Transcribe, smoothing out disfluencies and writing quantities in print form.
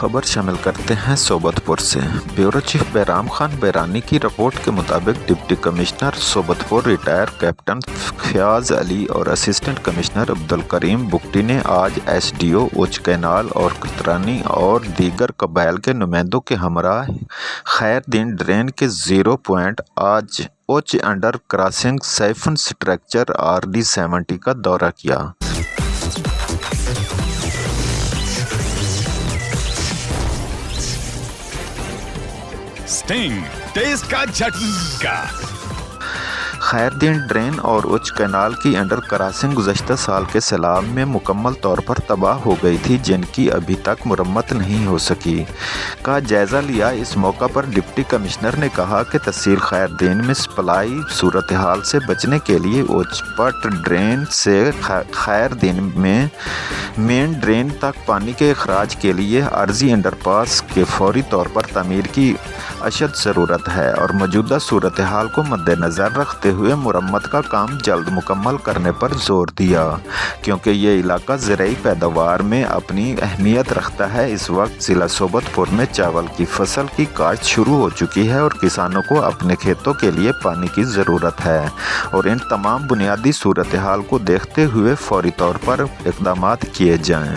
खबर शामिल करते हैं सोबतपुर से। ब्यूरो चीफ बैराम खान बैरानी की रिपोर्ट के मुताबिक deputy commissioner Sobatpur retire captain Fayaz Ali और असिस्टेंट कमिश्नर अब्दुल करीम बुगटी ने आज एसडीओ उच्च कैनाल और कतरानी और दीगर कबाइल के नुमाइंदों के हमरा खैरदीन ड्रेन के 0 पॉइंट आज उच्च under crossing siphon structure RD-70 का दौरा किया। स्टिंग टेस्ट का झटका। खैरदीन ड्रेन और उच्च कैनाल की अंडर क्रॉसिंग गुज़श्ता साल के सैलाब में मुकम्मल तौर पर तबाह हो गई थी, जिनकी अभी तक मुरम्मत नहीं हो सकी का जायज़ा लिया। इस मौका पर डिप्टी कमिश्नर ने कहा कि तहसील खैरदीन में सप्लाई सूरत हाल से बचने के लिए उच्चपट ड्रेन से खैरदीन में मेन ड्रेन तक पानी के अखराज के लिए आर्जी अंडरपास के फौरी तौर पर तमीर की अशद ज़रूरत है और मौजूदा सूरत हाल को मद्देनज़र रखते हुए मुरम्मत का काम जल्द मुकम्मल करने पर जोर दिया, क्योंकि ये इलाका ज़राई पैदावार में अपनी अहमियत रखता है। इस वक्त ज़िला सोबतपुर में चावल की फसल की काश्त शुरू हो चुकी है और किसानों को अपने खेतों के लिए पानी की ज़रूरत है और इन तमाम बुनियादी सूरत हाल को देखते हुए फौरी तौर पर इक़दामात किए जाएँ।